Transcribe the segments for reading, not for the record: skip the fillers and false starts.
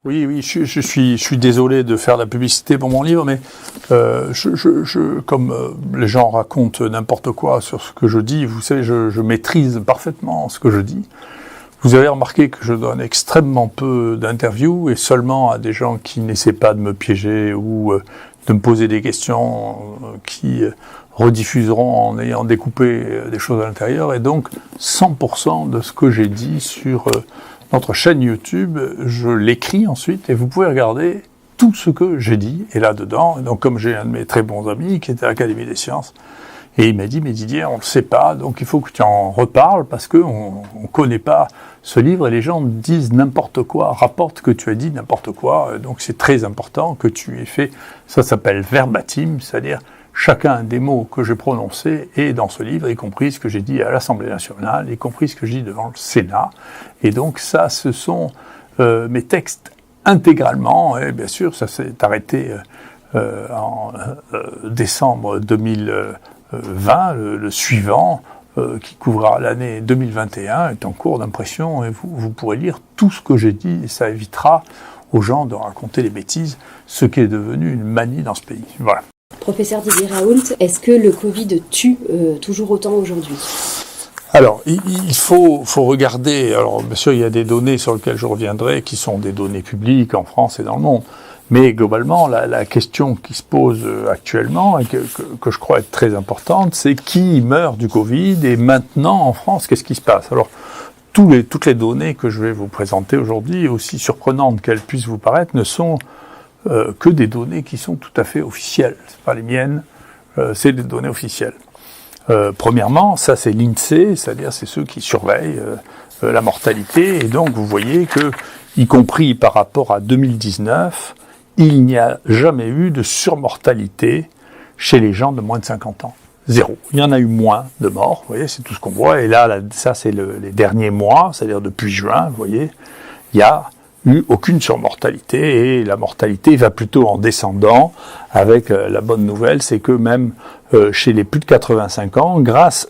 Oui, je suis désolé de faire la publicité pour mon livre, mais comme les gens racontent n'importe quoi sur ce que je dis, vous savez, je maîtrise parfaitement ce que je dis. Vous avez remarqué que je donne extrêmement peu d'interviews et seulement à des gens qui n'essaient pas de me piéger ou de me poser des questions qui rediffuseront en ayant découpé des choses à l'intérieur. Et donc, 100% de ce que j'ai dit sur notre chaîne YouTube, je l'écris ensuite et vous pouvez regarder tout ce que j'ai dit est là-dedans. Et donc, comme j'ai un de mes très bons amis qui était à l'Académie des sciences, et il m'a dit, mais Didier, on ne le sait pas, donc il faut que tu en reparles parce qu'on ne connaît pas ce livre et les gens disent n'importe quoi, rapportent que tu as dit n'importe quoi. Donc c'est très important que tu aies fait, ça s'appelle verbatim, c'est-à-dire chacun des mots que j'ai prononcés est dans ce livre, y compris ce que j'ai dit à l'Assemblée nationale, y compris ce que j'ai dit devant le Sénat. Et donc ça, ce sont mes textes intégralement, et bien sûr, ça s'est arrêté en décembre 2020, le suivant, qui couvrira l'année 2021, est en cours d'impression, et vous pourrez lire tout ce que j'ai dit, et ça évitera aux gens de raconter les bêtises, ce qui est devenu une manie dans ce pays. Voilà. Professeur Didier Raoult, est-ce que le Covid tue toujours autant aujourd'hui ? Alors, il faut regarder, alors bien sûr il y a des données sur lesquelles je reviendrai, qui sont des données publiques en France et dans le monde, mais globalement la question qui se pose actuellement, et que je crois être très importante, c'est qui meurt du Covid, et maintenant en France, qu'est-ce qui se passe ? Alors, toutes les données que je vais vous présenter aujourd'hui, aussi surprenantes qu'elles puissent vous paraître, ne sont que des données qui sont tout à fait officielles. C'est pas les miennes, c'est des données officielles. Premièrement, ça c'est l'INSEE, c'est-à-dire c'est ceux qui surveillent la mortalité, et donc vous voyez que, y compris par rapport à 2019, il n'y a jamais eu de surmortalité chez les gens de moins de 50 ans. Zéro. Il y en a eu moins de morts, vous voyez, c'est tout ce qu'on voit, et là ça c'est les derniers mois, c'est-à-dire depuis juin, vous voyez, il y a eu aucune surmortalité, et la mortalité va plutôt en descendant, avec la bonne nouvelle, c'est que même chez les plus de 85 ans, grâce,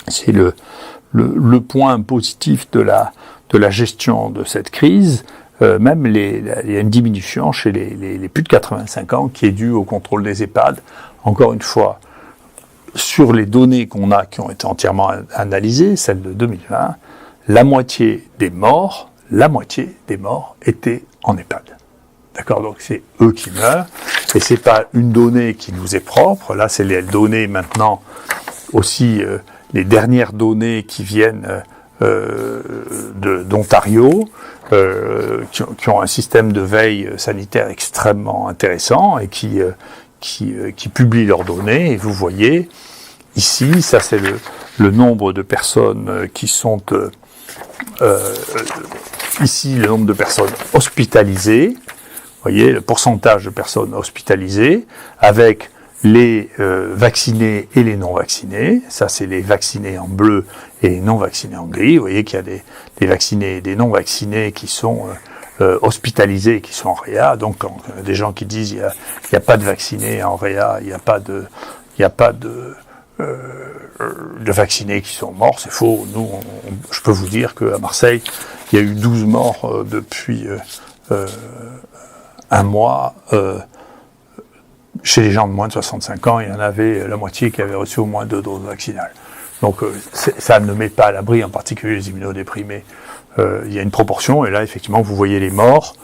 c'est le point positif de la gestion de cette crise, même il y a une diminution chez les plus de 85 ans qui est due au contrôle des EHPAD. Encore une fois, sur les données qu'on a, qui ont été entièrement analysées, celles de 2020, la moitié des morts étaient en EHPAD. D'accord, donc c'est eux qui meurent, et c'est pas une donnée qui nous est propre. Là, c'est les données maintenant aussi, les dernières données qui viennent d'Ontario, qui ont un système de veille sanitaire extrêmement intéressant et qui publient leurs données. Et vous voyez ici, ça c'est le nombre de personnes qui sont ici le nombre de personnes hospitalisées. Vous voyez le pourcentage de personnes hospitalisées avec les vaccinés et les non-vaccinés. Ça, c'est les vaccinés en bleu et les non-vaccinés en gris. Vous voyez qu'il y a des vaccinés et des non-vaccinés qui sont hospitalisés et qui sont en réa. Donc, quand des gens qui disent il y a pas de vaccinés en réa, il n'y a pas de vaccinés qui sont morts, c'est faux. Nous, je peux vous dire qu'à Marseille, il y a eu 12 morts depuis un mois. Chez les gens de moins de 65 ans, il y en avait la moitié qui avaient reçu au moins 2 doses vaccinales. Donc ça ne met pas à l'abri, en particulier les immunodéprimés. Il y a une proportion, et là, effectivement, vous voyez les morts,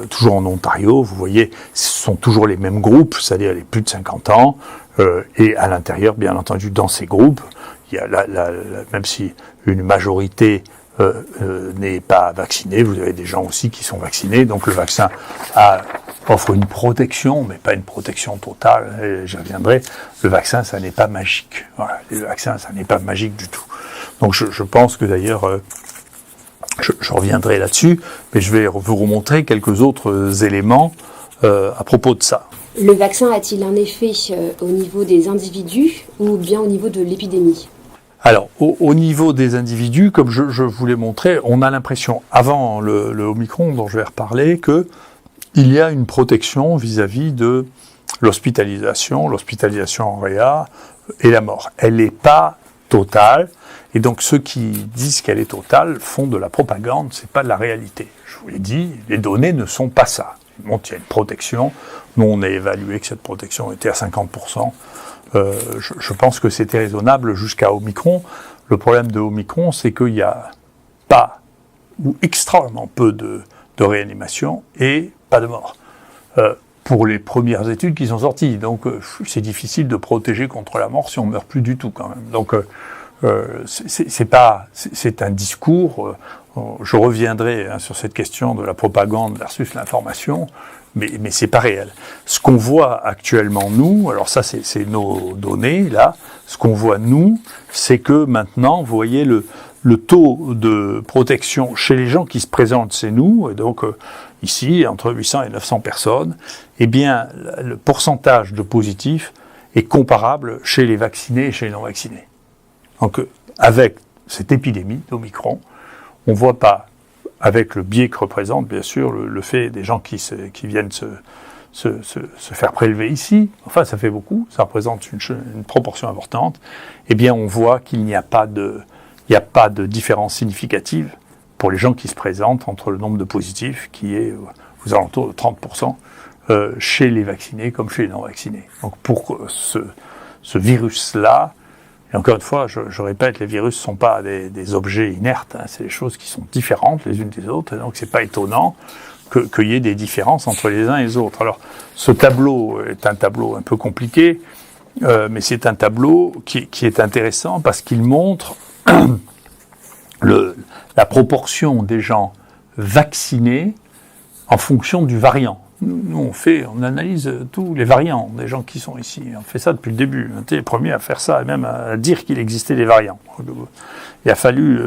toujours en Ontario, vous voyez, ce sont toujours les mêmes groupes, c'est-à-dire les plus de 50 ans, et à l'intérieur, bien entendu, dans ces groupes, il y a même si une majorité n'est pas vaccinée, vous avez des gens aussi qui sont vaccinés, donc le vaccin offre une protection, mais pas une protection totale, et j'y reviendrai. Le vaccin, ça n'est pas magique. Voilà, le vaccin, ça n'est pas magique du tout. Donc je pense que d'ailleurs, je reviendrai là-dessus, mais je vais vous remontrer quelques autres éléments à propos de ça. Le vaccin a-t-il un effet au niveau des individus ou bien au niveau de l'épidémie ? Alors, au niveau des individus, comme je vous l'ai montré, on a l'impression, avant le Omicron, dont je vais reparler, que il y a une protection vis-à-vis de l'hospitalisation en réa et la mort. Elle n'est pas totale, Et donc ceux qui disent qu'elle est totale font de la propagande, c'est pas de la réalité. Je vous l'ai dit, les données ne sont pas ça. Ils montrent qu'il y a une protection. Nous, on a évalué que cette protection était à 50%. Je pense que c'était raisonnable jusqu'à Omicron. Le problème de Omicron, c'est qu'il n'y a pas ou extrêmement peu de réanimation et pas de mort. Pour les premières études qui sont sorties. Donc, c'est difficile de protéger contre la mort si on meurt plus du tout, quand même. Donc, c'est un discours. Je reviendrai sur cette question de la propagande versus l'information, mais c'est pas réel. Ce qu'on voit actuellement, nous, alors ça, c'est nos données, là. Ce qu'on voit, nous, c'est que maintenant, vous voyez le taux de protection chez les gens qui se présentent chez nous, et donc ici, entre 800 et 900 personnes, eh bien, le pourcentage de positifs est comparable chez les vaccinés et chez les non-vaccinés. Donc, avec cette épidémie d'Omicron, on ne voit pas, avec le biais que représente, bien sûr, le fait des gens qui viennent se faire prélever ici, enfin, ça fait beaucoup, ça représente une proportion importante, eh bien, on voit qu'il n'y a pas de différence significative pour les gens qui se présentent entre le nombre de positifs, qui est aux alentours de 30%, chez les vaccinés comme chez les non-vaccinés. Donc, pour ce virus-là, et encore une fois, je répète, les virus ne sont pas des objets inertes, hein, c'est des choses qui sont différentes les unes des autres, et donc c'est pas étonnant qu'il y ait des différences entre les uns et les autres. Alors, ce tableau est un tableau un peu compliqué, mais c'est un tableau qui est intéressant parce qu'il montre la proportion des gens vaccinés en fonction du variant. Nous, on analyse tous les variants des gens qui sont ici. On fait ça depuis le début. On était les premiers à faire ça et même à dire qu'il existait des variants. Il a fallu,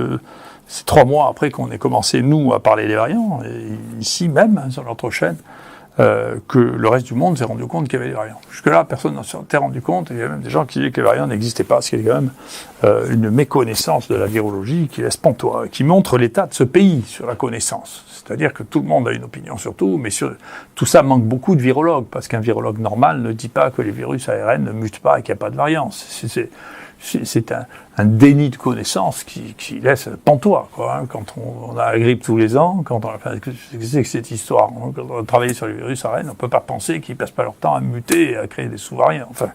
c'est 3 mois après qu'on ait commencé, nous, à parler des variants, et ici même, sur notre chaîne, que le reste du monde s'est rendu compte qu'il y avait des variants. Jusque-là, personne ne s'était rendu compte, et il y a même des gens qui disaient que les variants n'existaient pas, ce qui est quand même une méconnaissance de la virologie qui laisse pantois, qui montre l'état de ce pays sur la connaissance. C'est-à-dire que tout le monde a une opinion sur tout, mais tout ça manque beaucoup de virologues, parce qu'un virologue normal ne dit pas que les virus ARN ne mutent pas et qu'il n'y a pas de variants. C'est un déni de connaissance qui laisse pantois, quoi, hein. Quand on a la grippe tous les ans, quand on a fait c'est que cette histoire, quand on a travaillé sur les virus ARN, on ne peut pas penser qu'ils passent pas leur temps à muter et à créer des sous-variants. Enfin,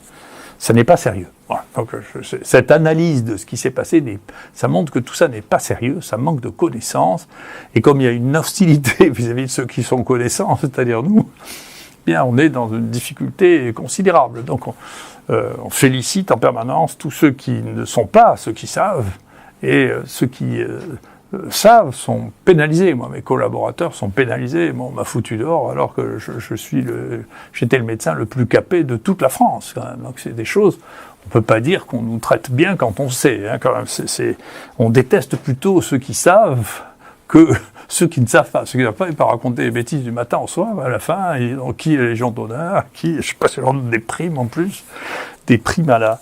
ça n'est pas sérieux. Voilà. Donc, cette analyse de ce qui s'est passé, ça montre que tout ça n'est pas sérieux, ça manque de connaissances, et comme il y a une hostilité vis-à-vis de ceux qui sont connaissants, c'est-à-dire nous, eh bien, on est dans une difficulté considérable. Donc, on félicite en permanence tous ceux qui ne sont pas, ceux qui savent, et ceux qui savent sont pénalisés. Moi, mes collaborateurs sont pénalisés. Bon, on m'a foutu dehors alors que j'étais le médecin le plus capé de toute la France, quand même. Donc, c'est des choses, on peut pas dire qu'on nous traite bien quand on sait, hein, quand même. On déteste plutôt ceux qui savent que ceux qui ne savent pas. Ceux qui ne savent pas, ils peuvent raconter des bêtises du matin au soir, à la fin, qui est la Légion d'honneur, qui, je sais pas si on donne des primes en plus, des primes à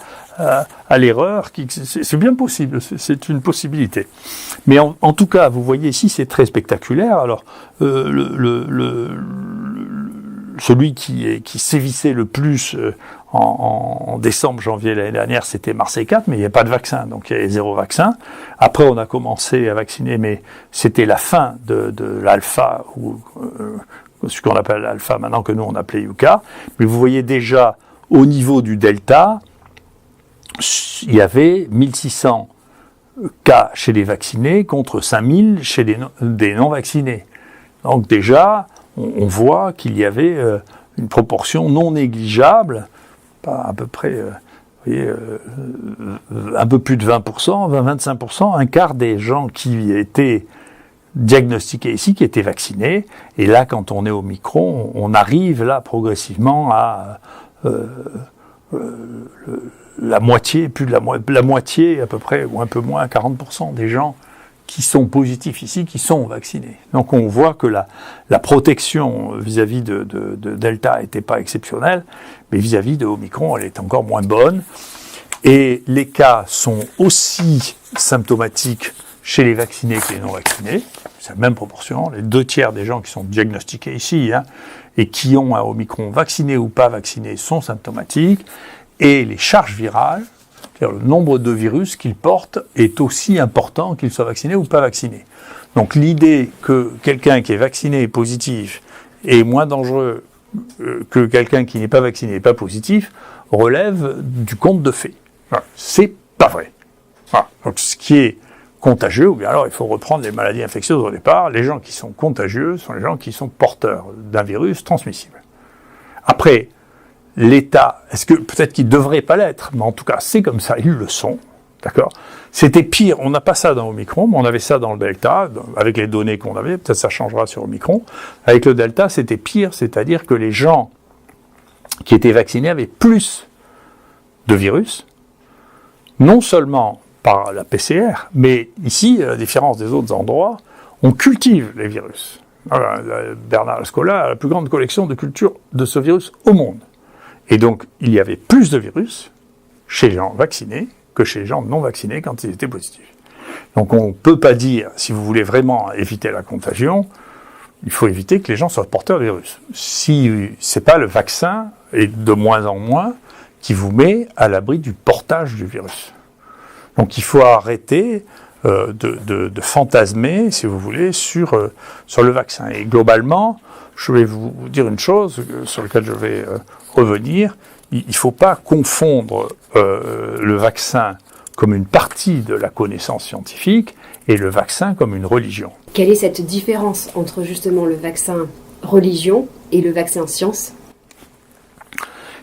l'erreur, c'est bien possible, c'est une possibilité. Mais en tout cas, vous voyez ici, c'est très spectaculaire. Alors, celui qui sévissait le plus en décembre, janvier l'année dernière, c'était Marseille 4, mais il n'y avait pas de vaccin, donc il y avait 0 vaccin. Après, on a commencé à vacciner, mais c'était la fin de l'alpha, ou ce qu'on appelle l'alpha maintenant, que nous on appelait Yucca. Mais vous voyez déjà, au niveau du delta, il y avait 1600 cas chez les vaccinés contre 5000 chez des non-vaccinés. Donc déjà, on voit qu'il y avait une proportion non négligeable, pas à peu près, vous voyez, un peu plus de 20%, 20-25%, un quart des gens qui étaient diagnostiqués ici, qui étaient vaccinés. Et là, quand on est au Omicron, on arrive là progressivement à la moitié, plus de la moitié à peu près, ou un peu moins, 40% des gens qui sont positifs ici, qui sont vaccinés. Donc on voit que la protection vis-à-vis de Delta n'était pas exceptionnelle, mais vis-à-vis de Omicron, elle est encore moins bonne. Et les cas sont aussi symptomatiques chez les vaccinés que les non-vaccinés. C'est la même proportion. Les 2/3 des gens qui sont diagnostiqués ici, et qui ont un Omicron vacciné ou pas vacciné sont symptomatiques. Et les charges virales, C'est-à-dire le nombre de virus qu'il porte est aussi important qu'il soit vacciné ou pas vacciné. Donc l'idée que quelqu'un qui est vacciné et positif est moins dangereux que quelqu'un qui n'est pas vacciné et pas positif relève du conte de fées. Voilà. C'est pas vrai. Voilà. Donc ce qui est contagieux, ou bien alors il faut reprendre les maladies infectieuses au départ, les gens qui sont contagieux sont les gens qui sont porteurs d'un virus transmissible. Après, l'État, est-ce que peut-être qu'ils ne devraient pas l'être, mais en tout cas c'est comme ça, ils le sont, d'accord ? C'était pire, on n'a pas ça dans Omicron, mais on avait ça dans le Delta, avec les données qu'on avait, peut-être ça changera sur Omicron. Avec le Delta, c'était pire, c'est-à-dire que les gens qui étaient vaccinés avaient plus de virus, non seulement par la PCR, mais ici, à la différence des autres endroits, on cultive les virus. Voilà, Bernard Scola a la plus grande collection de culture de ce virus au monde. Et donc, il y avait plus de virus chez les gens vaccinés que chez les gens non vaccinés quand ils étaient positifs. Donc, on ne peut pas dire, si vous voulez vraiment éviter la contagion, il faut éviter que les gens soient porteurs de virus. Si c'est pas le vaccin, et de moins en moins, qui vous met à l'abri du portage du virus. Donc, il faut arrêter de fantasmer, si vous voulez, sur le vaccin. Et globalement, je vais vous dire une chose sur laquelle je vais revenir. Il ne faut pas confondre le vaccin comme une partie de la connaissance scientifique et le vaccin comme une religion. Quelle est cette différence entre justement le vaccin religion et le vaccin science ?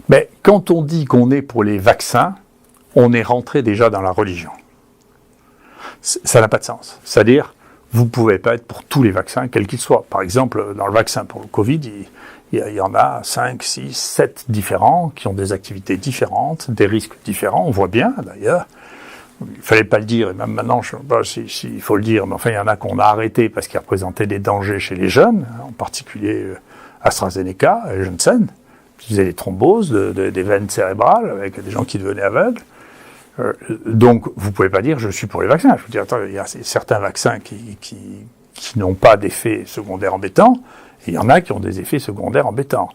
Mais quand on dit qu'on est pour les vaccins, on est rentré déjà dans la religion. Ça n'a pas de sens. C'est-à-dire, vous ne pouvez pas être pour tous les vaccins, quels qu'ils soient. Par exemple, dans le vaccin pour le Covid, il y en a 5, 6, 7 différents qui ont des activités différentes, des risques différents. On voit bien, d'ailleurs. Il ne fallait pas le dire, et même maintenant, je ne sais pas s'il faut le dire, mais enfin, il y en a qu'on a arrêté parce qu'ils représentaient des dangers chez les jeunes, en particulier AstraZeneca et Janssen, qui faisaient des thromboses des veines cérébrales avec des gens qui devenaient aveugles. Donc, vous ne pouvez pas dire « je suis pour les vaccins ». Je veux dire, attends, il y a certains vaccins qui n'ont pas d'effets secondaires embêtants, et il y en a qui ont des effets secondaires embêtants.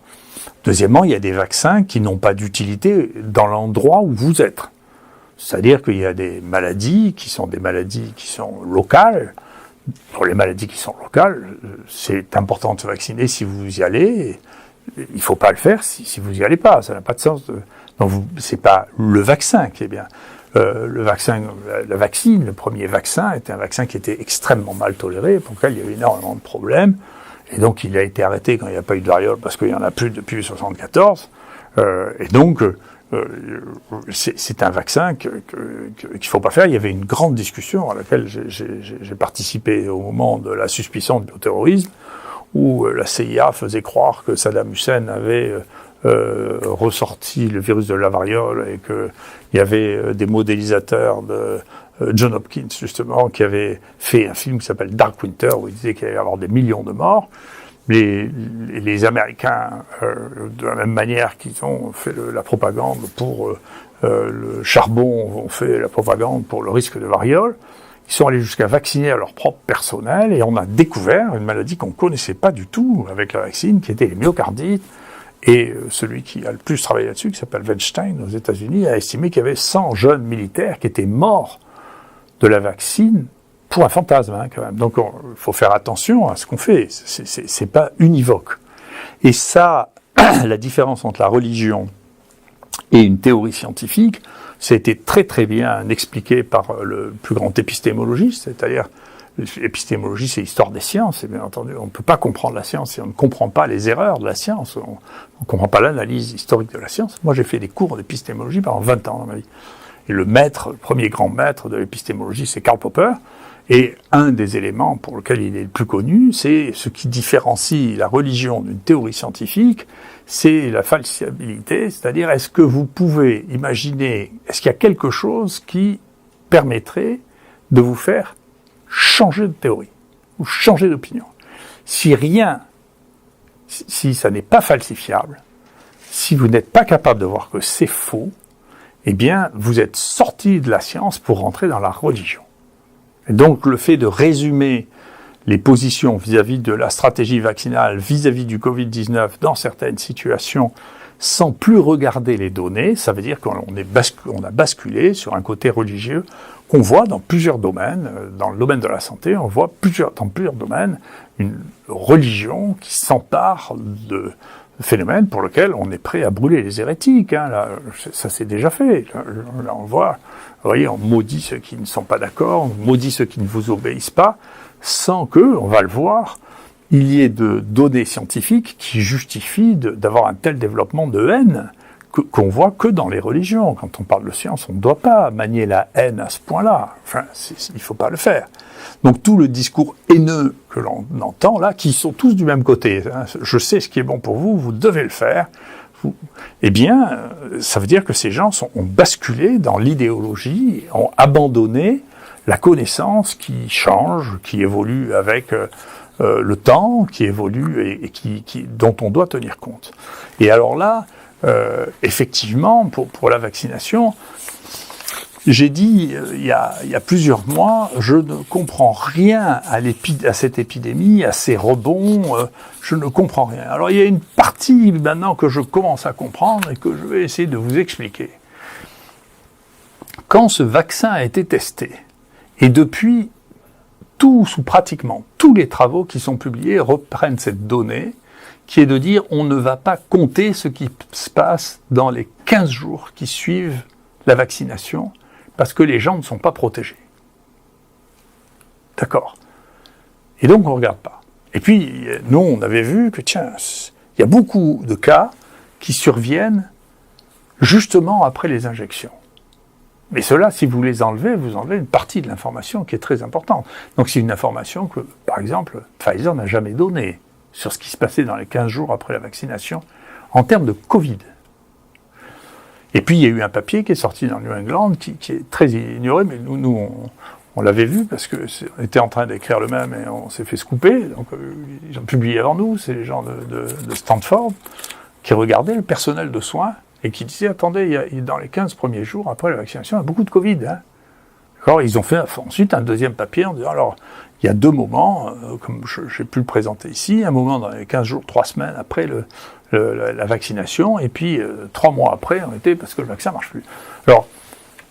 Deuxièmement, il y a des vaccins qui n'ont pas d'utilité dans l'endroit où vous êtes. C'est-à-dire qu'il y a des maladies qui sont locales. Pour les maladies qui sont locales, c'est important de se vacciner si vous y allez. Il ne faut pas le faire si vous n'y allez pas. Ça n'a pas de sens. Donc, c'est pas le vaccin qui est bien. La vaccine, le premier vaccin, était un vaccin qui était extrêmement mal toléré, pour lequel il y avait énormément de problèmes. Et donc, il a été arrêté quand il n'y a pas eu de variole, parce qu'il n'y en a plus depuis 1974. Et donc, c'est un vaccin qu'il ne faut pas faire. Il y avait une grande discussion à laquelle j'ai participé au moment de la suspicion de bioterrorisme, où la CIA faisait croire que Saddam Hussein avait ressorti le virus de la variole et qu'il y avait des modélisateurs de John Hopkins, justement, qui avait fait un film qui s'appelle Dark Winter, où il disait qu'il allait y avoir des millions de morts. Les Américains, de la même manière qu'ils ont fait la propagande pour le charbon, ont fait la propagande pour le risque de variole, ils sont allés jusqu'à vacciner à leur propre personnel, et on a découvert une maladie qu'on ne connaissait pas du tout avec la vaccine, qui était les myocardites. Et celui qui a le plus travaillé là-dessus, qui s'appelle Weinstein aux États-Unis, a estimé qu'il y avait 100 jeunes militaires qui étaient morts de la vaccine pour un fantasme, quand même. Donc, il faut faire attention à ce qu'on fait. C'est pas univoque. Et ça, la différence entre la religion et une théorie scientifique, ça a été très très bien expliqué par le plus grand épistémologiste, c'est-à-dire l'épistémologie, c'est l'histoire des sciences, et bien entendu, on ne peut pas comprendre la science si on ne comprend pas les erreurs de la science, on ne comprend pas l'analyse historique de la science. Moi, j'ai fait des cours d'épistémologie pendant 20 ans dans ma vie. Et le premier grand maître de l'épistémologie, c'est Karl Popper, et un des éléments pour lequel il est le plus connu, c'est ce qui différencie la religion d'une théorie scientifique, c'est la falsifiabilité, c'est-à-dire est-ce que vous pouvez imaginer, est-ce qu'il y a quelque chose qui permettrait de vous faire changer de théorie ou changer d'opinion. Si ça n'est pas falsifiable, si vous n'êtes pas capable de voir que c'est faux, eh bien, vous êtes sorti de la science pour rentrer dans la religion. Et donc, le fait de résumer les positions vis-à-vis de la stratégie vaccinale, vis-à-vis du Covid-19 dans certaines situations, sans plus regarder les données. Ça veut dire qu'on a basculé sur un côté religieux qu'on voit dans plusieurs domaines. Dans le domaine de la santé, on voit dans plusieurs domaines une religion qui s'empare de phénomènes pour lesquels on est prêt à brûler les hérétiques. Hein. Là, ça s'est déjà fait. Là, on voit, vous voyez, on maudit ceux qui ne sont pas d'accord, on maudit ceux qui ne vous obéissent pas, sans que, on va le voir, il y ait de données scientifiques qui justifient d'avoir un tel développement de haine qu'on voit que dans les religions. Quand on parle de science, on ne doit pas manier la haine à ce point-là. Enfin, il ne faut pas le faire. Donc tout le discours haineux que l'on entend là, qui sont tous du même côté, hein, je sais ce qui est bon pour vous, vous devez le faire, eh bien, ça veut dire que ces gens ont basculé dans l'idéologie, ont abandonné la connaissance qui change, qui évolue avec le temps, qui évolue et dont on doit tenir compte. Et alors là, effectivement, pour la vaccination, j'ai dit il y a plusieurs mois, je ne comprends rien à cette épidémie, à ces rebonds, je ne comprends rien. Alors il y a une partie maintenant que je commence à comprendre et que je vais essayer de vous expliquer. Quand ce vaccin a été testé, et depuis pratiquement tous les travaux qui sont publiés reprennent cette donnée, qui est de dire on ne va pas compter ce qui se passe dans les 15 jours qui suivent la vaccination, parce que les gens ne sont pas protégés. D'accord. Et donc on ne regarde pas. Et puis, nous, on avait vu que, tiens, il y a beaucoup de cas qui surviennent justement après les injections. Mais cela, si vous les enlevez, vous enlevez une partie de l'information qui est très importante. Donc c'est une information que, par exemple, Pfizer n'a jamais donnée sur ce qui se passait dans les 15 jours après la vaccination en termes de Covid. Et puis, il y a eu un papier qui est sorti dans New England qui est très ignoré, mais nous on l'avait vu parce qu'on était en train d'écrire le même et on s'est fait scooper. Donc, ils ont publié avant nous, c'est les gens de Stanford qui regardaient le personnel de soins et qui disaient, attendez, dans les 15 premiers jours après la vaccination, il y a beaucoup de Covid. Hein. Alors, ils ont fait ensuite un deuxième papier en disant, alors, il y a deux moments, comme j'ai pu le présenter ici, un moment dans les 15 jours, 3 semaines après la vaccination, et puis 3 mois après, on était parce que le vaccin ne marche plus. Alors,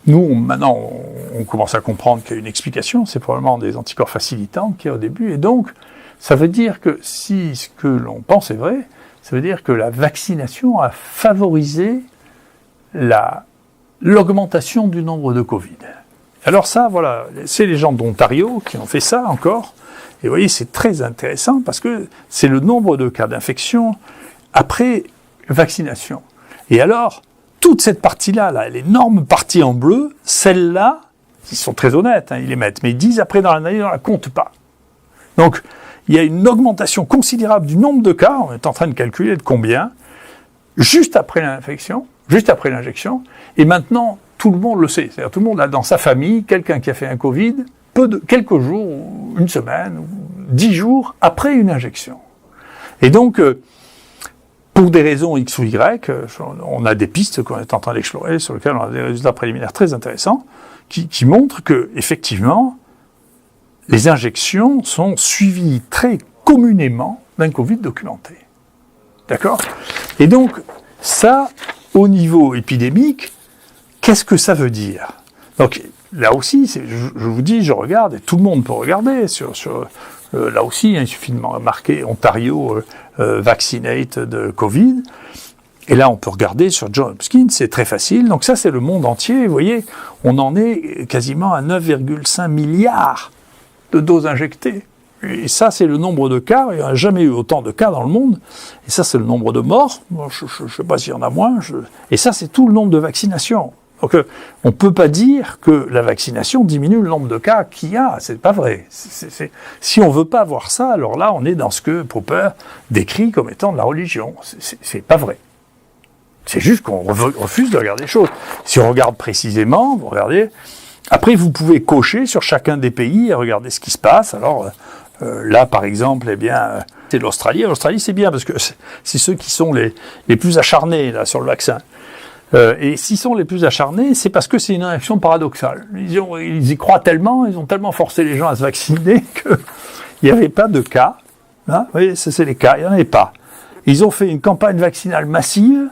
nous, maintenant, on commence à comprendre qu'il y a une explication, c'est probablement des anticorps facilitants qu'il y a au début, et donc, ça veut dire que si ce que l'on pense est vrai, ça veut dire que la vaccination a favorisé l'augmentation du nombre de Covid. Alors ça, voilà, c'est les gens d'Ontario qui ont fait ça encore, et vous voyez, c'est très intéressant parce que c'est le nombre de cas d'infection après vaccination. Et alors, toute cette partie-là, l'énorme partie en bleu, celle-là, ils sont très honnêtes, hein, ils les mettent, mais ils disent après dans l'analyse, on ne la compte pas. Donc, il y a une augmentation considérable du nombre de cas, on est en train de calculer de combien, juste après l'infection, juste après l'injection, et maintenant, tout le monde le sait. C'est-à-dire tout le monde a dans sa famille quelqu'un qui a fait un Covid, quelques jours, une semaine, 10 jours après une injection. Et donc, pour des raisons X ou Y, on a des pistes qu'on est en train d'explorer, sur lesquelles on a des résultats préliminaires très intéressants, qui montrent que, effectivement, les injections sont suivies très communément d'un Covid documenté. D'accord ? Et donc, ça, au niveau épidémique, qu'est-ce que ça veut dire ? Donc, là aussi, je vous dis, je regarde, et tout le monde peut regarder. Là aussi, il suffit de marquer Ontario vaccinate de Covid. Et là, on peut regarder sur Johns Hopkins, c'est très facile. Donc ça, c'est le monde entier. Vous voyez, on en est quasiment à 9,5 milliards de doses injectées. Et ça, c'est le nombre de cas. Il n'y a jamais eu autant de cas dans le monde. Et ça, c'est le nombre de morts. Bon, je ne sais pas s'il y en a moins. Et ça, c'est tout le nombre de vaccinations. Donc, on ne peut pas dire que la vaccination diminue le nombre de cas qu'il y a. C'est pas vrai. Si on ne veut pas voir ça, alors là, on est dans ce que Popper décrit comme étant de la religion. C'est pas vrai. C'est juste qu'on refuse de regarder les choses. Si on regarde précisément, vous regardez. Après, vous pouvez cocher sur chacun des pays et regarder ce qui se passe. Alors là, par exemple, eh bien, c'est l'Australie. L'Australie, c'est bien parce que c'est ceux qui sont les plus acharnés là sur le vaccin. Et s'ils sont les plus acharnés, c'est parce que c'est une réaction paradoxale. Ils y croient tellement, ils ont tellement forcé les gens à se vacciner qu'il n'y avait pas de cas. Hein, vous voyez, ça c'est les cas, il n'y en avait pas. ils ont fait une campagne vaccinale massive,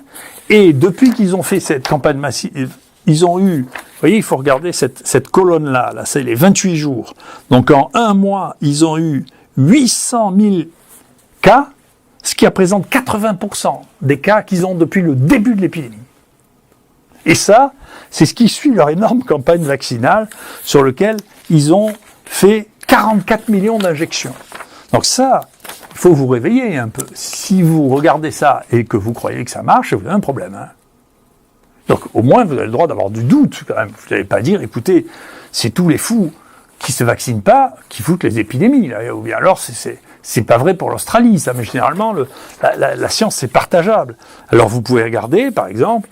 et depuis qu'ils ont fait cette campagne massive, ils ont eu, vous voyez, il faut regarder cette colonne-là, là, c'est les 28 jours. Donc en un mois, ils ont eu 800 000 cas, ce qui représente 80% des cas qu'ils ont depuis le début de l'épidémie. Et ça, c'est ce qui suit leur énorme campagne vaccinale sur laquelle ils ont fait 44 millions d'injections. Donc ça, il faut vous réveiller un peu. Si vous regardez ça et que vous croyez que ça marche, vous avez un problème. Hein. Donc au moins, vous avez le droit d'avoir du doute quand même. Vous n'allez pas dire, écoutez, c'est tous les fous qui se vaccinent pas qui foutent les épidémies. Là. Ou bien alors, c'est pas vrai pour l'Australie, ça. Mais généralement, la science, c'est partageable. Alors vous pouvez regarder, par exemple,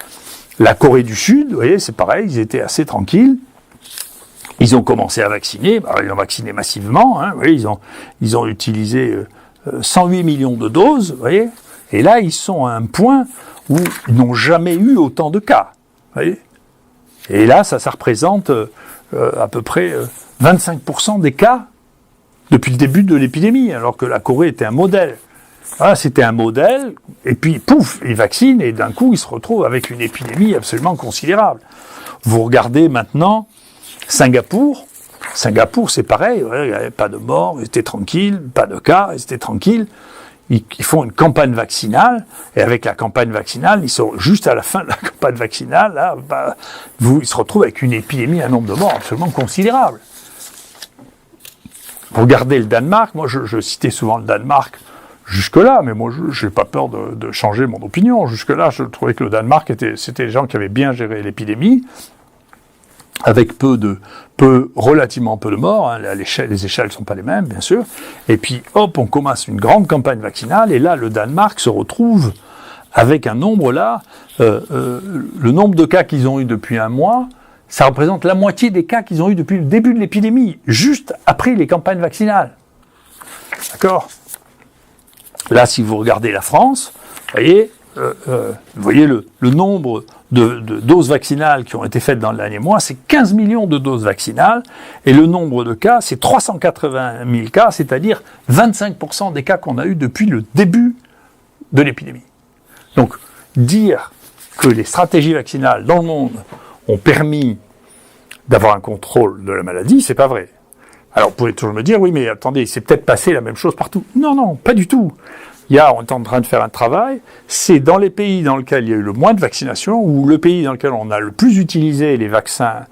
la Corée du Sud, vous voyez, c'est pareil, ils étaient assez tranquilles. Ils ont commencé à vacciner, ils ont vacciné massivement, hein, vous voyez, ils ont utilisé 108 millions de doses, vous voyez, et là, ils sont à un point où ils n'ont jamais eu autant de cas, vous voyez. Et là, ça représente à peu près 25% des cas depuis le début de l'épidémie, alors que la Corée était un modèle. Voilà, c'était un modèle, et puis, pouf, ils vaccinent, et d'un coup, ils se retrouvent avec une épidémie absolument considérable. Vous regardez maintenant Singapour, c'est pareil, il n'y avait pas de morts, ils étaient tranquilles, pas de cas, ils étaient tranquilles. Ils font une campagne vaccinale, et avec la campagne vaccinale, ils sont juste à la fin de la campagne vaccinale, là, ils se retrouvent avec une épidémie, un nombre de morts absolument considérable. Regardez le Danemark, moi je citais souvent le Danemark jusque-là, mais moi je n'ai pas peur de changer mon opinion. Jusque-là, je trouvais que le Danemark, c'était les gens qui avaient bien géré l'épidémie, avec relativement peu de morts, hein, les échelles ne sont pas les mêmes, bien sûr, et puis hop, on commence une grande campagne vaccinale, et là, le Danemark se retrouve avec un nombre là, le nombre de cas qu'ils ont eu depuis un mois, ça représente la moitié des cas qu'ils ont eu depuis le début de l'épidémie, juste après les campagnes vaccinales. D'accord ? Là, si vous regardez la France, vous voyez le nombre de doses vaccinales qui ont été faites dans le dernier mois, c'est 15 millions de doses vaccinales, et le nombre de cas, c'est 380 000 cas, c'est-à-dire 25% des cas qu'on a eu depuis le début de l'épidémie. Donc, dire que les stratégies vaccinales dans le monde ont permis d'avoir un contrôle de la maladie, c'est pas vrai. Alors, vous pouvez toujours me dire, oui, mais attendez, c'est peut-être passé la même chose partout. Non, pas du tout. On est en train de faire un travail, c'est dans les pays dans lesquels il y a eu le moins de vaccination, ou le pays dans lequel on a le plus utilisé les vaccins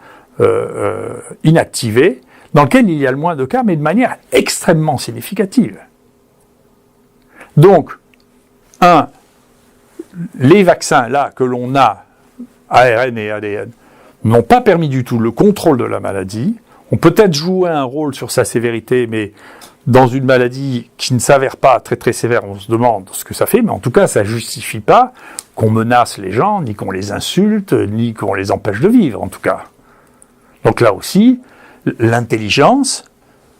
inactivés, dans lequel il y a le moins de cas, mais de manière extrêmement significative. Donc, les vaccins là que l'on a, ARN et ADN, n'ont pas permis du tout le contrôle de la maladie, ont peut-être joué un rôle sur sa sévérité, mais dans une maladie qui ne s'avère pas très très sévère, on se demande ce que ça fait, mais en tout cas, ça ne justifie pas qu'on menace les gens, ni qu'on les insulte, ni qu'on les empêche de vivre, en tout cas. Donc là aussi, l'intelligence,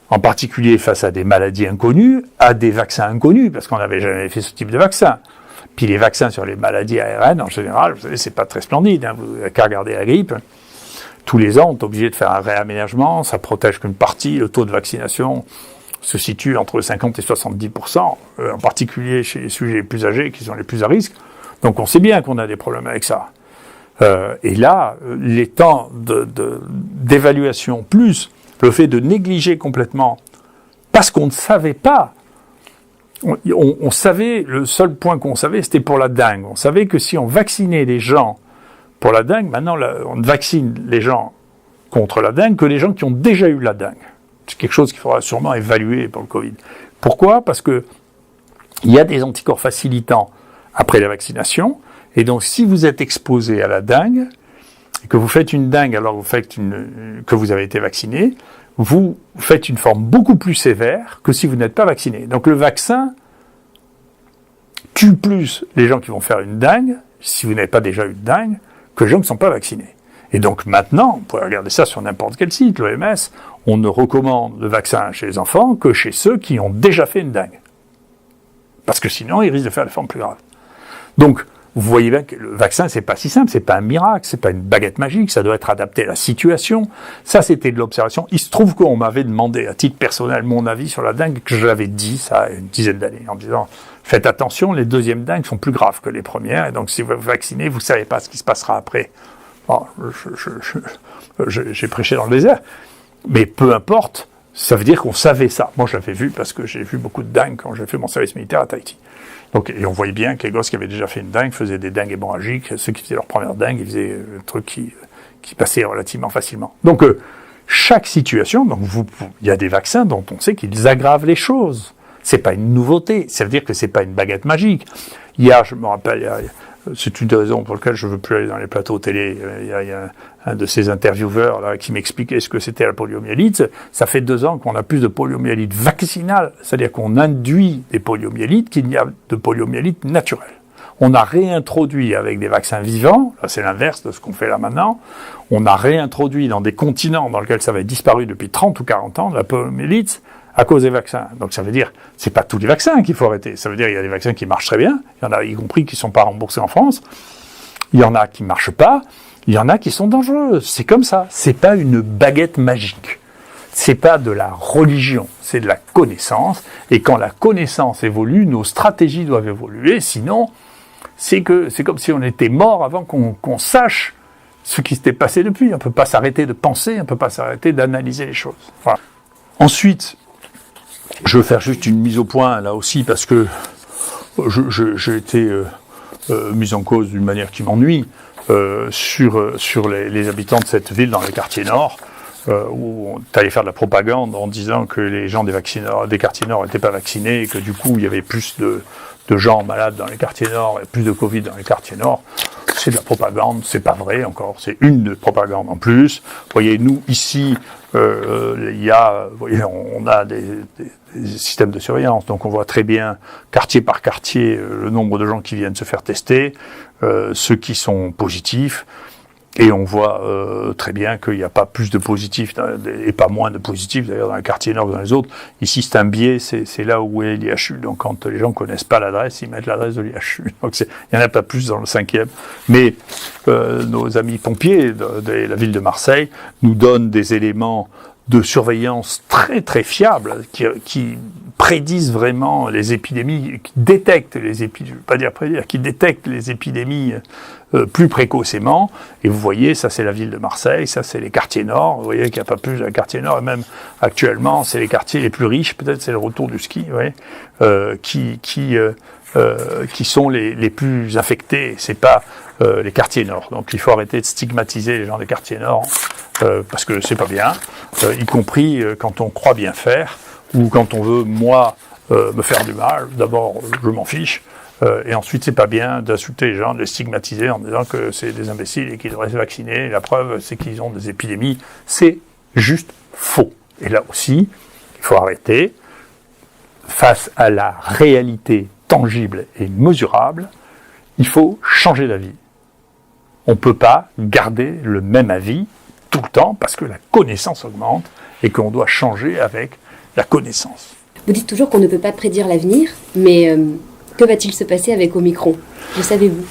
en particulier face à des maladies inconnues, à des vaccins inconnus, parce qu'on n'avait jamais fait ce type de vaccin. Puis les vaccins sur les maladies ARN, en général, vous savez, c'est pas très splendide, hein, vous n'avez qu'à regarder la grippe. Tous les ans, on est obligé de faire un réaménagement, ça protège qu'une partie, le taux de vaccination se situe entre 50 et 70%, en particulier chez les sujets les plus âgés qui sont les plus à risque. Donc on sait bien qu'on a des problèmes avec ça. Et là, les temps d'évaluation plus le fait de négliger complètement, parce qu'on ne savait pas, on savait, le seul point qu'on savait, c'était pour la dengue. On savait que si on vaccinait les gens pour la dengue, maintenant on ne vaccine les gens contre la dengue que les gens qui ont déjà eu la dengue. C'est quelque chose qu'il faudra sûrement évaluer pour le Covid. Pourquoi ? Parce que il y a des anticorps facilitants après la vaccination, et donc si vous êtes exposé à la dengue, et que vous faites une dengue alors que vous avez été vacciné, vous faites une forme beaucoup plus sévère que si vous n'êtes pas vacciné. Donc le vaccin tue plus les gens qui vont faire une dengue, si vous n'avez pas déjà eu de dengue, que les gens qui ne sont pas vaccinés. Et donc maintenant, vous pouvez regarder ça sur n'importe quel site, l'OMS, on ne recommande le vaccin chez les enfants que chez ceux qui ont déjà fait une dengue. Parce que sinon, ils risquent de faire des formes plus graves. Donc, vous voyez bien que le vaccin, c'est pas si simple, c'est pas un miracle, c'est pas une baguette magique, ça doit être adapté à la situation. Ça, c'était de l'observation. Il se trouve qu'on m'avait demandé, à titre personnel, mon avis sur la dengue, que je l'avais dit, ça, une dizaine d'années, en disant, faites attention, les deuxièmes dengues sont plus graves que les premières, et donc si vous vous vaccinez, vous savez pas ce qui se passera après. Bon, j'ai prêché dans le désert, mais peu importe, ça veut dire qu'on savait ça. Moi, je l'avais vu parce que j'ai vu beaucoup de dingues quand j'ai fait mon service militaire à Tahiti. Donc, et on voyait bien que les gosses qui avaient déjà fait une dingue faisaient des dingues hémorragiques. Ceux qui faisaient leur première dingue, ils faisaient un truc qui passait relativement facilement. Donc, chaque situation, donc il y a des vaccins dont on sait qu'ils aggravent les choses. C'est pas une nouveauté. Ça veut dire que c'est pas une baguette magique. Hier, je me rappelle, c'est une des raisons pour lesquelles je veux plus aller dans les plateaux télé. Il y a un de ces intervieweurs là qui m'expliquait ce que c'était la poliomyélite. Ça fait 2 ans qu'on a plus de poliomyélite vaccinale, c'est-à-dire qu'on induit des poliomyélites qu'il n'y a de poliomyélite naturelle. On a réintroduit avec des vaccins vivants, là c'est l'inverse de ce qu'on fait là maintenant, on a réintroduit dans des continents dans lesquels ça avait disparu depuis 30 ou 40 ans, de la poliomyélite, à cause des vaccins. Donc ça veut dire, c'est pas tous les vaccins qu'il faut arrêter. Ça veut dire, il y a des vaccins qui marchent très bien, il y en a y compris qui sont pas remboursés en France, il y en a qui marchent pas, il y en a qui sont dangereux. C'est comme ça. C'est pas une baguette magique. C'est pas de la religion. C'est de la connaissance. Et quand la connaissance évolue, nos stratégies doivent évoluer. Sinon, c'est comme si on était mort avant qu'on sache ce qui s'était passé depuis. On peut pas s'arrêter de penser, on peut pas s'arrêter d'analyser les choses. Voilà. Ensuite, je veux faire juste une mise au point là aussi parce que j'ai été mis en cause d'une manière qui m'ennuie sur les habitants de cette ville dans les quartiers nord où on est allé faire de la propagande en disant que les gens des quartiers nord n'étaient pas vaccinés et que du coup il y avait plus de gens malades dans les quartiers nord et plus de Covid dans les quartiers nord. C'est de la propagande, c'est pas vrai encore, c'est une de propagande en plus. Vous voyez, nous ici, on a des systèmes de surveillance, donc on voit très bien quartier par quartier le nombre de gens qui viennent se faire tester, ceux qui sont positifs, et on voit très bien qu'il n'y a pas plus de positifs et pas moins de positifs d'ailleurs dans les quartiers nord que dans les autres. Ici c'est un biais, c'est là où est l'IHU, donc quand les gens connaissent pas l'adresse, ils mettent l'adresse de l'IHU. Donc il n'y en a pas plus dans le 5e. Mais nos amis pompiers de la ville de Marseille nous donnent des éléments de surveillance très très fiables qui prédisent vraiment les épidémies, qui détectent les épidémies, je ne veux pas dire prédire, qui détectent les épidémies plus précocement. Et vous voyez, ça c'est la ville de Marseille, ça c'est les quartiers nord. Vous voyez qu'il n'y a pas plus de quartiers nord, et même actuellement, c'est les quartiers les plus riches, peut-être c'est le retour du ski, vous voyez, qui sont les plus infectés. C'est pas les quartiers nord. Donc il faut arrêter de stigmatiser les gens des quartiers nord parce que c'est pas bien, y compris quand on croit bien faire ou quand on veut moi me faire du mal. D'abord, je m'en fiche. Et ensuite, c'est pas bien d'insulter les gens, de les stigmatiser en disant que c'est des imbéciles et qu'ils devraient se vacciner. Et la preuve, c'est qu'ils ont des épidémies. C'est juste faux. Et là aussi, il faut arrêter. Face à la réalité tangible et mesurable, il faut changer d'avis. On ne peut pas garder le même avis tout le temps parce que la connaissance augmente et qu'on doit changer avec la connaissance. Vous dites toujours qu'on ne peut pas prédire l'avenir, mais que va-t-il se passer avec Omicron ? Le savez-vous ?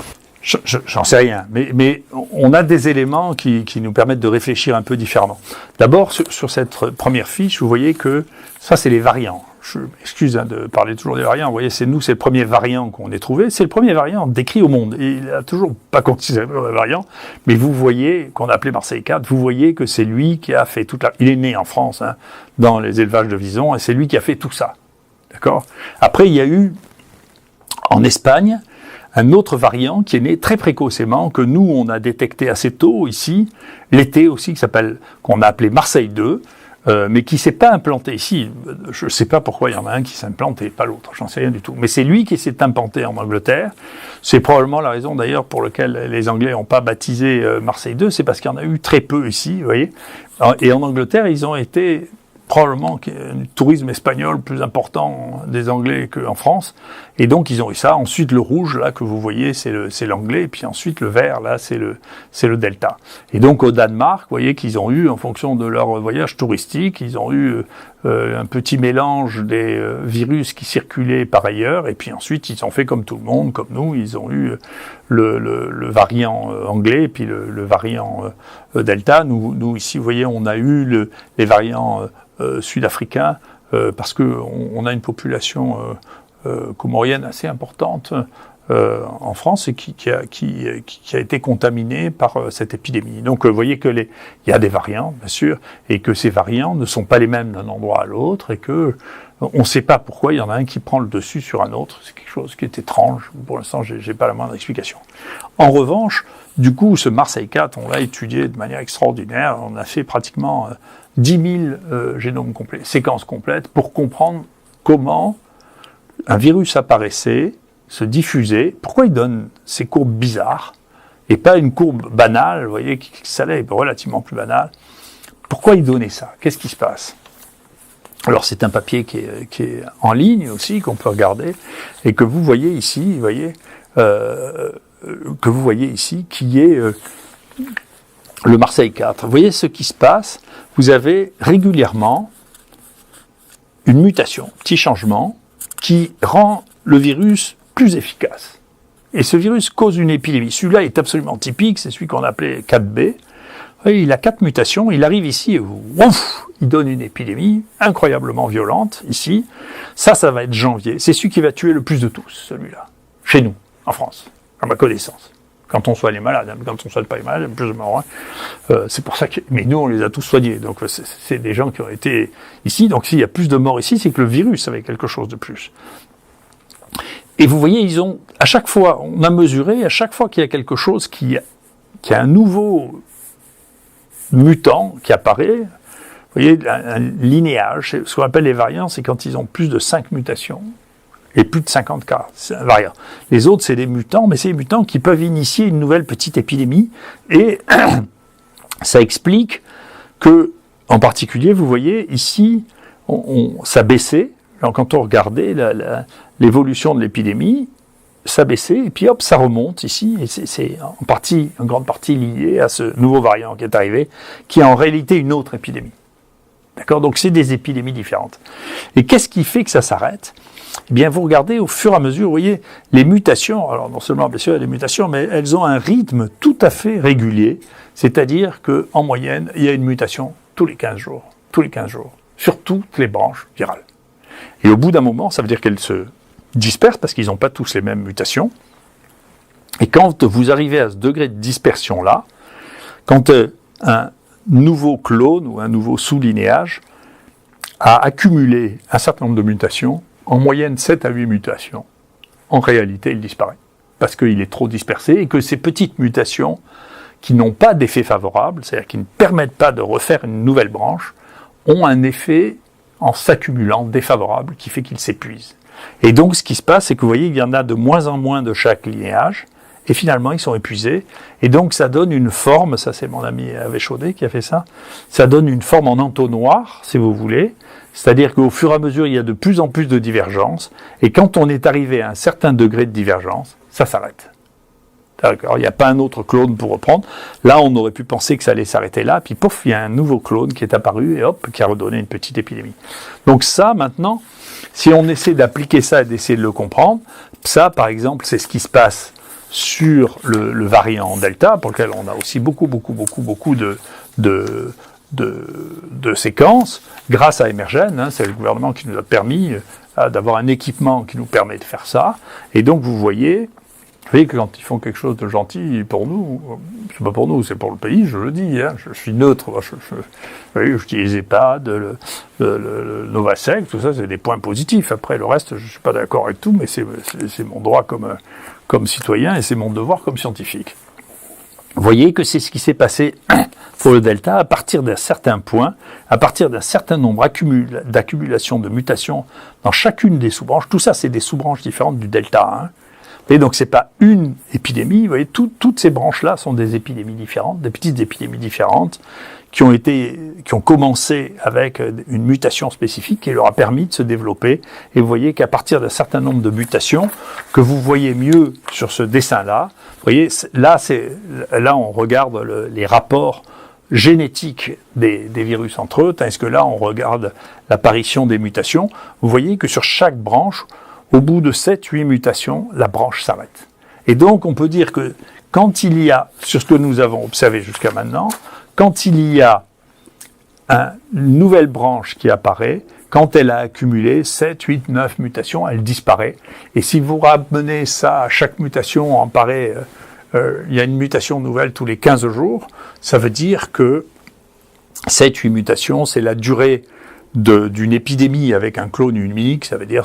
J'en sais rien, mais on a des éléments qui nous permettent de réfléchir un peu différemment. D'abord, sur cette première fiche, vous voyez que ça, c'est les variants. Je m'excuse de parler toujours des variants. Vous voyez, c'est le premier variant qu'on ait trouvé. C'est le premier variant décrit au monde. Et il n'a toujours pas considéré comme un variant. Mais vous voyez, qu'on a appelé Marseille 4, vous voyez que c'est lui qui a fait il est né en France, dans les élevages de visons, et c'est lui qui a fait tout ça. D'accord ? Après, il y a eu, en Espagne, un autre variant qui est né très précocement, que nous, on a détecté assez tôt ici, l'été aussi, qu'on a appelé Marseille 2, mais qui s'est pas implanté ici. Je sais pas pourquoi il y en a un qui s'est implanté, pas l'autre, j'en sais rien du tout. Mais c'est lui qui s'est implanté en Angleterre. C'est probablement la raison d'ailleurs pour laquelle les Anglais n'ont pas baptisé Marseille 2, c'est parce qu'il y en a eu très peu ici, vous voyez. Et en Angleterre, ils ont été probablement un tourisme espagnol plus important des Anglais qu'en France. Et donc, ils ont eu ça. Ensuite, le rouge, là, que vous voyez, c'est l'anglais. Et puis ensuite, le vert, là, c'est le delta. Et donc, au Danemark, vous voyez qu'ils ont eu, en fonction de leur voyage touristique, ils ont eu un petit mélange des virus qui circulaient par ailleurs, et puis ensuite ils ont fait comme tout le monde, comme nous, ils ont eu le variant anglais, et puis le variant Delta. Nous ici, vous voyez, on a eu les variants sud-africains, parce qu'on a une population comorienne assez importante en France et qui a été contaminée par cette épidémie. Donc vous voyez que il y a des variants, bien sûr, et que ces variants ne sont pas les mêmes d'un endroit à l'autre, et que on ne sait pas pourquoi il y en a un qui prend le dessus sur un autre. C'est quelque chose qui est étrange. Pour l'instant, j'ai pas la moindre explication. En revanche, du coup, ce Marseille 4, on l'a étudié de manière extraordinaire. On a fait pratiquement 10 000 génomes complets, séquences complètes, pour comprendre comment un virus apparaissait, se diffusait. Pourquoi il donne ces courbes bizarres et pas une courbe banale, vous voyez, qui allait relativement plus banale. Pourquoi il donnait ça? Qu'est-ce qui se passe? Alors c'est un papier qui est en ligne aussi, qu'on peut regarder, et que vous voyez ici, vous voyez, qui est le Marseille 4. Vous voyez ce qui se passe? Vous avez régulièrement une mutation, petit changement, qui rend le virus plus efficace. Et ce virus cause une épidémie. Celui-là est absolument typique, c'est celui qu'on appelait 4B. Il a 4 mutations, il arrive ici et ouf, il donne une épidémie incroyablement violente, ici. Ça va être janvier. C'est celui qui va tuer le plus de tous, celui-là. Chez nous, en France, à ma connaissance. Quand on soigne les malades, quand on ne soigne pas les malades, il y a plus de morts. C'est pour ça que... Mais nous, on les a tous soignés. Donc, c'est des gens qui ont été ici. Donc, s'il y a plus de morts ici, c'est que le virus avait quelque chose de plus. Et vous voyez, à chaque fois, on a mesuré, à chaque fois qu'il y a quelque chose qui a un nouveau mutant qui apparaît, vous voyez, un linéage, ce qu'on appelle les variants, c'est quand ils ont plus de 5 mutations et plus de 50 cas, c'est un variant. Les autres, c'est des mutants, mais c'est des mutants qui peuvent initier une nouvelle petite épidémie, et ça explique que, en particulier, vous voyez, ici, ça baissait. Alors, quand on regardait l'évolution de l'épidémie, ça baissait, et puis hop, ça remonte ici, et c'est en grande partie lié à ce nouveau variant qui est arrivé, qui est en réalité une autre épidémie. D'accord? Donc c'est des épidémies différentes. Et qu'est-ce qui fait que ça s'arrête? Eh bien, vous regardez au fur et à mesure, vous voyez, les mutations, alors non seulement, bien sûr, il y a des mutations, mais elles ont un rythme tout à fait régulier, c'est-à-dire qu'en moyenne, il y a une mutation tous les 15 jours, sur toutes les branches virales. Et au bout d'un moment, ça veut dire qu'elles se dispersent, parce qu'ils n'ont pas tous les mêmes mutations. Et quand vous arrivez à ce degré de dispersion-là, quand un nouveau clone ou un nouveau sous-linéage a accumulé un certain nombre de mutations, en moyenne 7 à 8 mutations, en réalité, il disparaît. Parce qu'il est trop dispersé, et que ces petites mutations qui n'ont pas d'effet favorable, c'est-à-dire qui ne permettent pas de refaire une nouvelle branche, ont un effet en s'accumulant défavorable qui fait qu'ils s'épuisent. Et donc ce qui se passe, c'est que vous voyez, il y en a de moins en moins de chaque linéage, et finalement ils sont épuisés, et donc ça donne une forme, ça c'est mon ami Hervé Chaudet qui a fait ça, ça donne une forme en entonnoir, si vous voulez, c'est-à-dire qu'au fur et à mesure il y a de plus en plus de divergences, et quand on est arrivé à un certain degré de divergence, ça s'arrête. D'accord, il n'y a pas un autre clone pour reprendre. Là, on aurait pu penser que ça allait s'arrêter là, puis pouf, il y a un nouveau clone qui est apparu, et hop, qui a redonné une petite épidémie. Donc ça, maintenant, si on essaie d'appliquer ça et d'essayer de le comprendre, ça, par exemple, c'est ce qui se passe sur le variant Delta, pour lequel on a aussi beaucoup de séquences, grâce à Emergen, c'est le gouvernement qui nous a permis d'avoir un équipement qui nous permet de faire ça, et donc vous voyez que quand ils font quelque chose de gentil pour nous, c'est pas pour nous, c'est pour le pays, je le dis, je suis neutre, j'utilisais pas le Novasec, tout ça, c'est des points positifs. Après, le reste, je suis pas d'accord avec tout, mais c'est mon droit comme citoyen et c'est mon devoir comme scientifique. Vous voyez que c'est ce qui s'est passé pour le Delta à partir d'un certain point, à partir d'un certain nombre d'accumulations de mutations dans chacune des sous-branches. Tout ça, c'est des sous-branches différentes du Delta, Et donc, c'est pas une épidémie. Vous voyez, toutes ces branches-là sont des épidémies différentes, des petites épidémies différentes, qui ont commencé avec une mutation spécifique qui leur a permis de se développer. Et vous voyez qu'à partir d'un certain nombre de mutations, que vous voyez mieux sur ce dessin-là, vous voyez, là on regarde les rapports génétique des virus entre eux, tandis que là, on regarde l'apparition des mutations. Vous voyez que sur chaque branche, au bout de 7-8 mutations, la branche s'arrête. Et donc, on peut dire que quand il y a, sur ce que nous avons observé jusqu'à maintenant, quand il y a une nouvelle branche qui apparaît, quand elle a accumulé 7, 8, 9 mutations, elle disparaît. Et si vous ramenez ça à chaque mutation, en paraît, il y a une mutation nouvelle tous les 15 jours, ça veut dire que 7, 8 mutations, c'est la durée d'une épidémie avec un clone unique, ça veut dire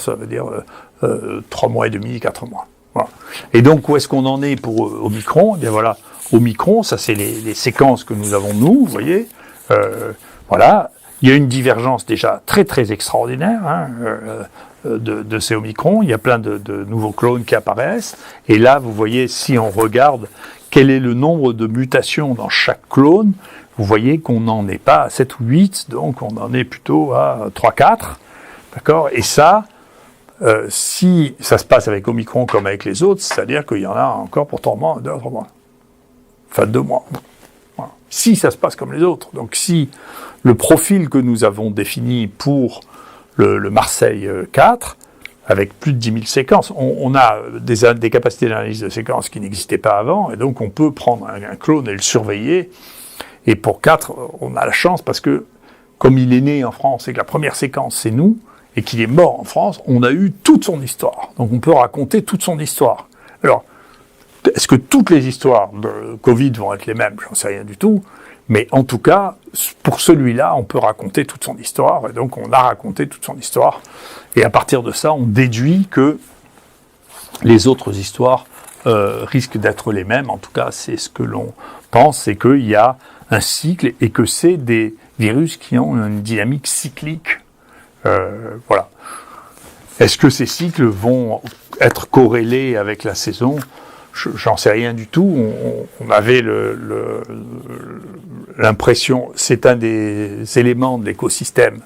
3 mois et demi, 4 mois. Voilà. Et donc, où est-ce qu'on en est pour Omicron ? Eh bien voilà, Omicron, ça c'est les séquences que nous avons nous, vous voyez. Voilà, il y a une divergence déjà très très extraordinaire de ces Omicron. Il y a plein de nouveaux clones qui apparaissent. Et là, vous voyez, si on regarde quel est le nombre de mutations dans chaque clone, vous voyez qu'on n'en est pas à 7 ou 8, donc on en est plutôt à 3-4. D'accord ? Et ça, si ça se passe avec Omicron comme avec les autres, c'est-à-dire qu'il y en a encore pour 3 mois, 2 à 3 mois. Enfin, 2 mois. Voilà. Si ça se passe comme les autres. Donc si le profil que nous avons défini pour le Marseille 4, avec plus de 10 000 séquences, on a des capacités d'analyse de séquences qui n'existaient pas avant, et donc on peut prendre un clone et le surveiller. Et pour 4, on a la chance parce que, comme il est né en France et que la première séquence c'est nous, et qu'il est mort en France, on a eu toute son histoire. Donc on peut raconter toute son histoire. Alors, est-ce que toutes les histoires de Covid vont être les mêmes ? J'en sais rien du tout. Mais en tout cas, pour celui-là, on peut raconter toute son histoire. Et donc on a raconté toute son histoire. Et à partir de ça, on déduit que les autres histoires risquent d'être les mêmes. En tout cas, c'est ce que l'on pense, c'est qu'il y a un cycle et que c'est des virus qui ont une dynamique cyclique. Voilà. Est-ce que ces cycles vont être corrélés avec la saison ? J'en sais rien du tout. On avait l'impression, c'est un des éléments de l'écosystème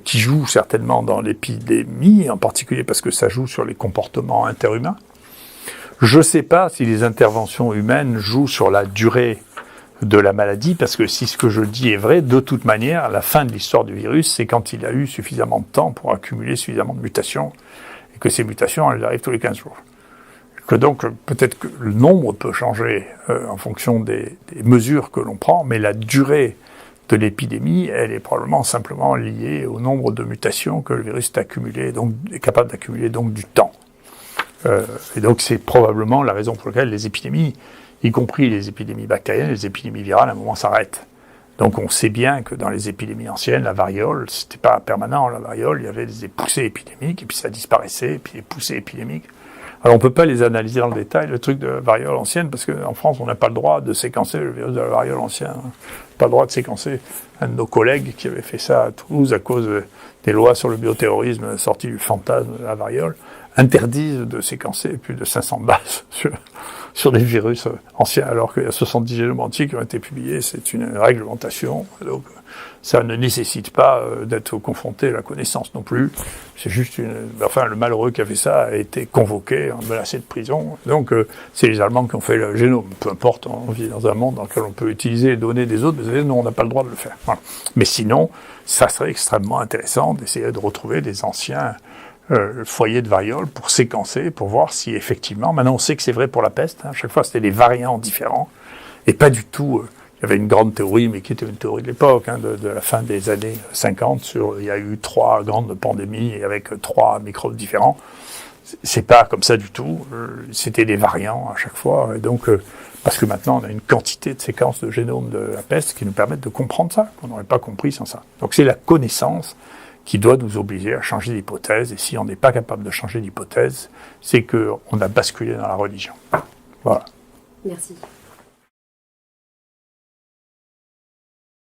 qui joue certainement dans l'épidémie, en particulier parce que ça joue sur les comportements interhumains. Je ne sais pas si les interventions humaines jouent sur la durée de la maladie, parce que si ce que je dis est vrai, de toute manière, la fin de l'histoire du virus, c'est quand il a eu suffisamment de temps pour accumuler suffisamment de mutations, et que ces mutations, elles arrivent tous les 15 jours. Que donc, peut-être que le nombre peut changer en fonction des mesures que l'on prend, mais la durée de l'épidémie, elle est probablement simplement liée au nombre de mutations que le virus est accumulé, donc est capable d'accumuler donc du temps. Et donc c'est probablement la raison pour laquelle les épidémies, y compris les épidémies bactériennes, les épidémies virales, à un moment s'arrêtent. Donc on sait bien que dans les épidémies anciennes, la variole, c'était pas permanent, la variole, il y avait des poussées épidémiques, et puis ça disparaissait, et puis les poussées épidémiques. Alors on peut pas les analyser dans le détail, le truc de variole ancienne, parce qu'en France, on n'a pas le droit de séquencer le virus de la variole ancienne. Pas le droit de séquencer. Un de nos collègues qui avait fait ça à Toulouse à cause des lois sur le bioterrorisme sorties du fantasme de la variole, interdisent de séquencer plus de 500 bases sur des virus anciens, alors qu'il y a 70 génomes entiers qui ont été publiés. C'est une réglementation. Donc, ça ne nécessite pas d'être confronté à la connaissance non plus. C'est juste le malheureux qui a fait ça a été convoqué, menacé de prison. Donc, c'est les Allemands qui ont fait le génome. Peu importe, on vit dans un monde dans lequel on peut utiliser les données des autres, mais nous, on n'a pas le droit de le faire. Voilà. Mais sinon, ça serait extrêmement intéressant d'essayer de retrouver des anciens foyers de variole pour séquencer, pour voir si effectivement, maintenant on sait que c'est vrai pour la peste, à chaque fois c'était des variants différents, et pas du tout, il y avait une grande théorie, mais qui était une théorie de l'époque, de la fin des années 50, il y a eu 3 grandes pandémies avec 3 microbes différents. C'est pas comme ça du tout, c'était des variants à chaque fois, et donc, parce que maintenant on a une quantité de séquences de génome de la peste qui nous permettent de comprendre ça, qu'on n'aurait pas compris sans ça. Donc c'est la connaissance qui doit nous obliger à changer d'hypothèse, et si on n'est pas capable de changer d'hypothèse, c'est qu'on a basculé dans la religion. Voilà. Merci.